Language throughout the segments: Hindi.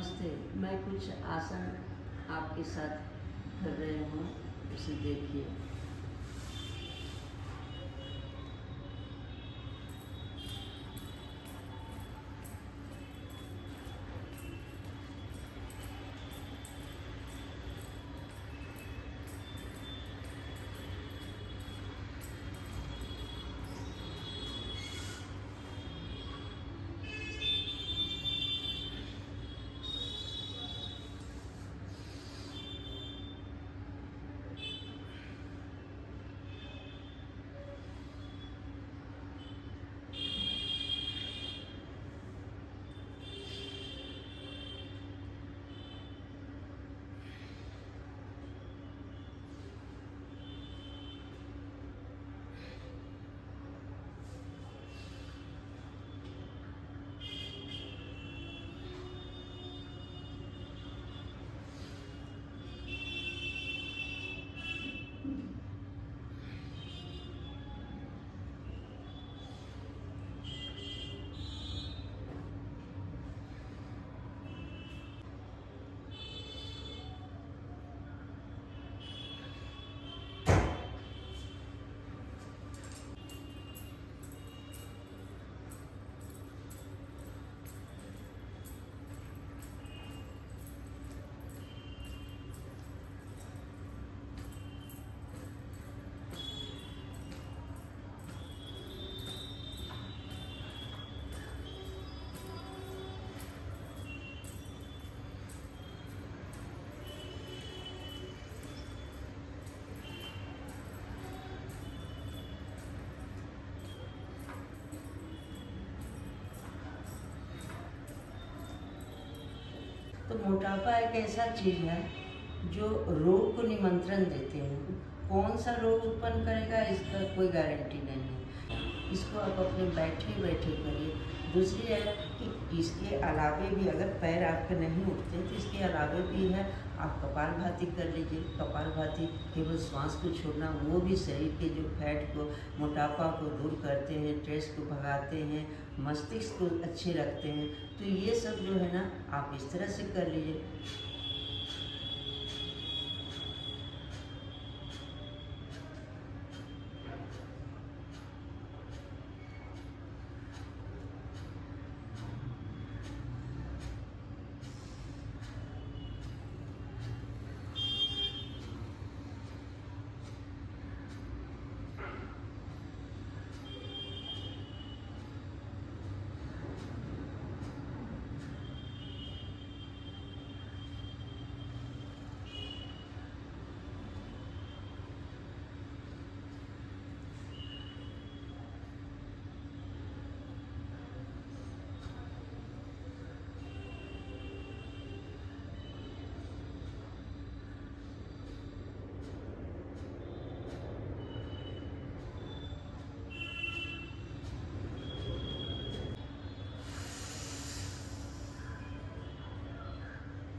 नमस्ते। मैं कुछ आसन आपके साथ कर रही हूँ, उसे देखिए। तो मोटापा एक ऐसा चीज़ है जो रोग को निमंत्रण देते हैं। कौन सा रोग उत्पन्न करेगा इसका कोई गारंटी नहीं है। इसको आप अपने बैठे बैठे करिए। दूसरी है कि इसके अलावे भी अगर पैर आपके नहीं उठते तो इसके अलावे भी है, आप कपालभाति कर लीजिए। कपालभाति केवल श्वास को छोड़ना, वो भी शरीर के जो फैट को, मोटापा को दूर करते हैं, स्ट्रेस को भगाते हैं, मस्तिष्क को अच्छे रखते हैं। तो ये सब जो है ना, आप इस तरह से कर लीजिए।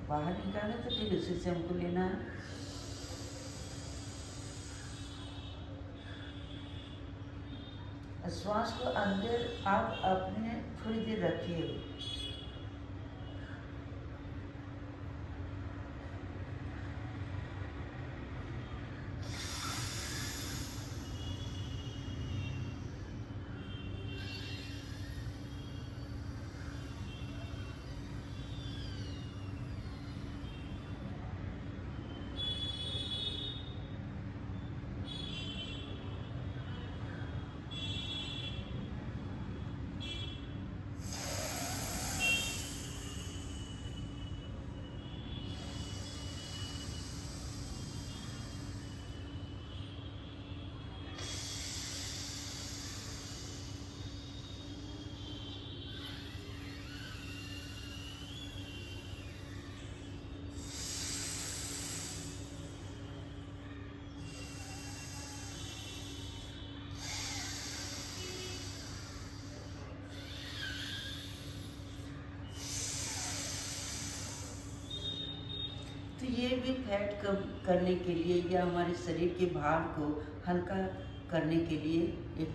बाहर निकाले तो फिर उसी से हमको लेना है। श्वास को अंदर आप अपने थोड़ी देर रखिए। तो ये भी फैट कम करने के लिए या हमारे शरीर के भार को हल्का करने के लिए एक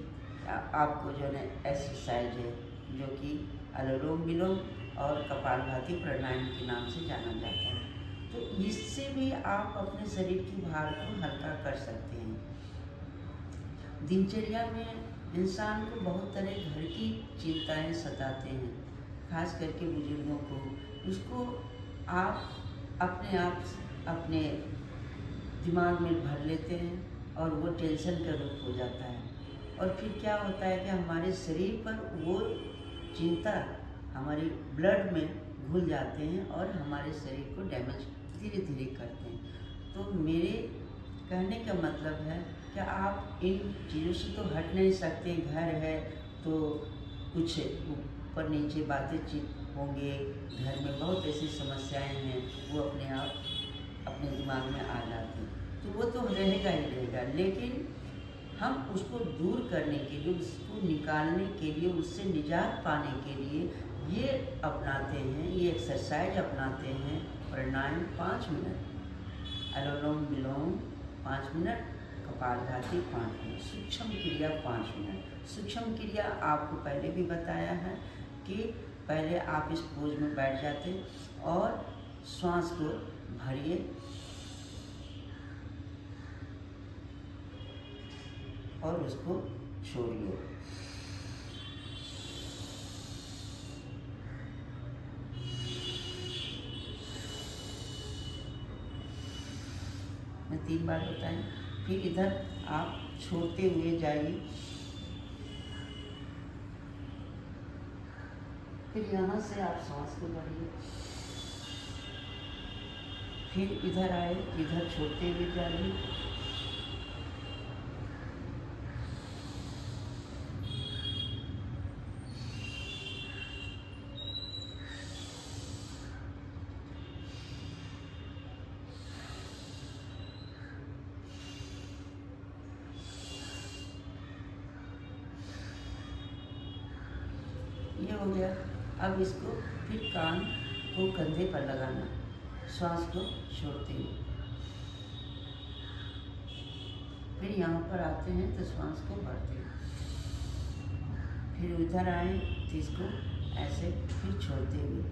आपको जो है एक्सरसाइज है, जो कि अनुलोम विलोम और कपालभाति प्राणायाम के नाम से जाना जाता है। तो इससे भी आप अपने शरीर की भार को हल्का कर सकते हैं। दिनचर्या में इंसान को बहुत तरह घर की चिंताएं सताते हैं, खास करके बुजुर्गों को। उसको आप अपने दिमाग में भर लेते हैं और वो टेंशन का रूप हो जाता है। और फिर क्या होता है कि हमारे शरीर पर वो चिंता हमारी ब्लड में घुल जाते हैं और हमारे शरीर को डैमेज धीरे धीरे करते हैं। तो मेरे कहने का मतलब है कि आप इन चीज़ों से तो हट नहीं सकते। घर है तो कुछ ऊपर नीचे बातें होंगे, घर में बहुत ऐसी समस्याएं हैं, वो अपने आप अपने दिमाग में आ जाती हैं, तो वो तो रहेगा ही रहेगा। लेकिन हम उसको दूर करने के लिए, उसको निकालने के लिए, उससे निजात पाने के लिए ये अपनाते हैं, ये एक्सरसाइज अपनाते हैं। प्राणायाम 5 मिनट, अनुलोम विलोम 5 मिनट, कपालभाति 5 मिनट, सूक्ष्म क्रिया 5 मिनट। सूक्ष्म क्रिया आपको पहले भी बताया है कि पहले आप इस पोज में बैठ जाते और श्वास को भरिए और उसको छोड़िए। मैं 3 बार बताएं, फिर इधर आप छोड़ते हुए जाइए, फिर यहाँ से आप सांस को भरिए, फिर इधर आए, इधर छोड़ते हुए जाइए, ये हो गया। अब इसको फिर कान को कंधे पर लगाना, श्वास को छोड़ते हुए, फिर यहाँ पर आते हैं तो श्वास को भरते हुए, फिर उधर आए तो इसको ऐसे फिर छोड़ते हुए,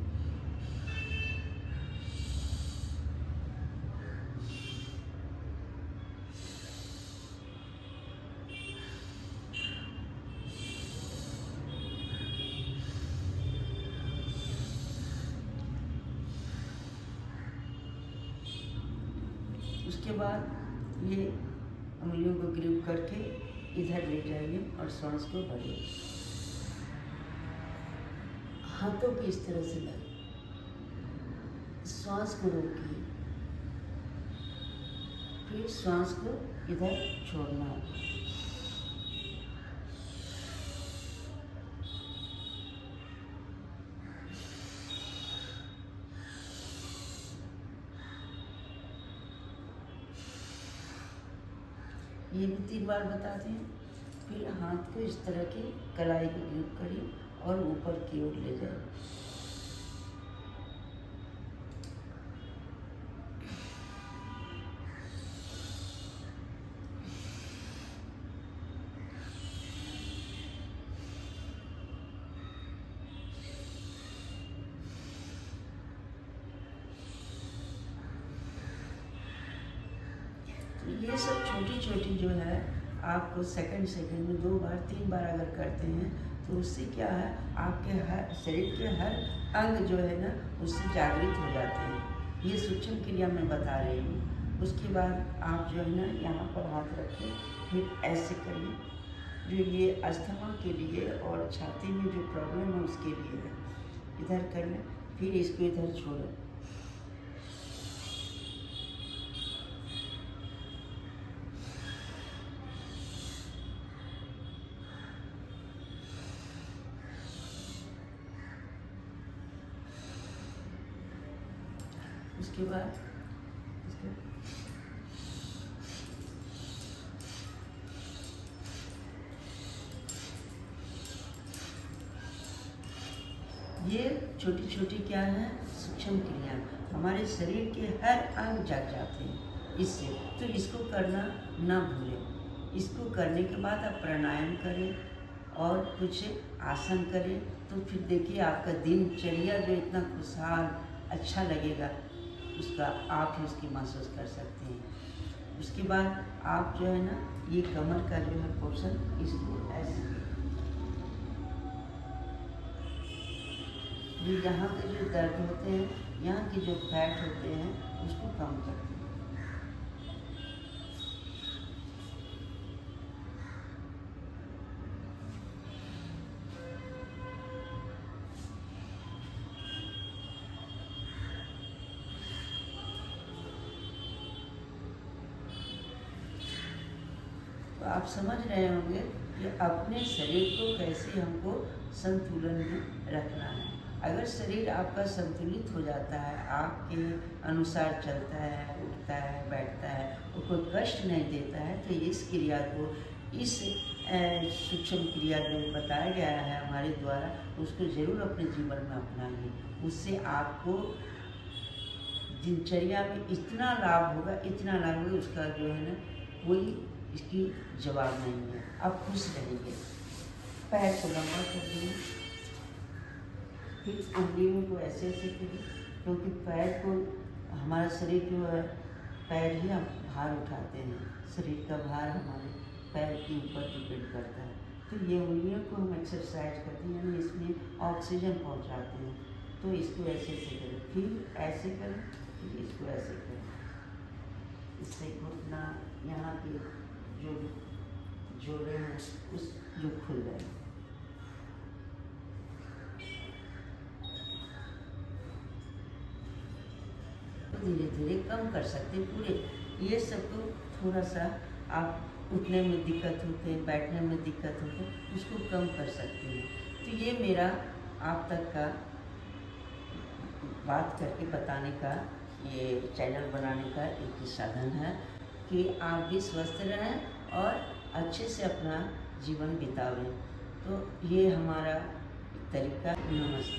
उसके बाद ये उंगलियों को ग्रिप करके इधर ले जाइए और श्वास को भरिए। हाथों को इस तरह से लगाइए, श्वास को रोकिए, फिर श्वास को इधर छोड़ना है। ये भी 3 बार बताते हैं। फिर हाथ को इस तरह की कलाई को ग्रिप करिए और ऊपर की ओर ले जाइए। ये सब छोटी छोटी जो है आपको सेकंड में 2 बार 3 बार अगर करते हैं तो उससे क्या है, आपके हर शरीर के हर अंग जो है ना उससे जागृत हो जाते हैं। ये सूक्ष्म क्रिया मैं बता रही हूँ। उसके बाद आप जो है ना यहाँ पर हाथ रखें, फिर ऐसे करिए, जो ये अस्थमा के लिए और छाती में जो प्रॉब्लम है उसके लिए है। इधर कर लें, फिर इसको इधर छोड़ो, उसके बाद ये छोटी छोटी क्या है, सूक्ष्म क्रिया हमारे शरीर के हर अंग जग जाते हैं इससे। तो इसको करना ना भूलें। इसको करने के बाद आप प्राणायाम करें और कुछ आसन करें, तो फिर देखिए आपका दिनचर्या जो इतना खुशहाल अच्छा लगेगा, उसका आप ही उसकी महसूस कर सकते हैं। उसके बाद आप जो है ना, ये कमर का जो है पोर्शन, इसको ऐसे जो यहाँ के जो दर्द होते हैं, यहाँ के जो फैट होते हैं, उसको कम करते हैं। तो आप समझ रहे होंगे कि अपने शरीर को कैसे हमको संतुलन में रखना है। अगर शरीर आपका संतुलित हो जाता है, आपके अनुसार चलता है, उठता है, बैठता है, और कोई कष्ट नहीं देता है, तो इस क्रिया को, इस सूक्ष्म क्रिया जो बताया गया है हमारे द्वारा, उसको ज़रूर अपने जीवन में अपनाइए। उससे आपको दिनचर्या में इतना लाभ होगा, इतना लाभ होगा, उसका जो है ना कोई इसकी जवाब नहीं है। आप खुश रहेंगे। पैर को लंबा कर दिए, फिर उंगलियों को ऐसे ऐसे करिए, क्योंकि पैर को, हमारा शरीर जो है, पैर ही हम भार उठाते हैं, शरीर का भार हमारे पैर के ऊपर डिपेंड करता है। तो ये उंगलियों को हम एक्सरसाइज करते हैं, यानी इसमें ऑक्सीजन पहुंचाते हैं। तो इसको ऐसे ऐसे करें, फिर ऐसे करें, फिर इसको ऐसे करें। इससे घुटना, यहाँ के जो जोड़े हैं उस जो खुल गए। धीरे धीरे कम कर सकते हैं पूरे। ये सब को थोड़ा सा आप उठने में दिक्कत होते हैं, बैठने में दिक्कत होते हैं, उसको कम कर सकते हैं। तो ये मेरा आप तक का बात करके बताने का, ये चैनल बनाने का एक साधन है कि आप भी स्वस्थ रहें और अच्छे से अपना जीवन बितावें। तो ये हमारा तरीका। नमस्ते।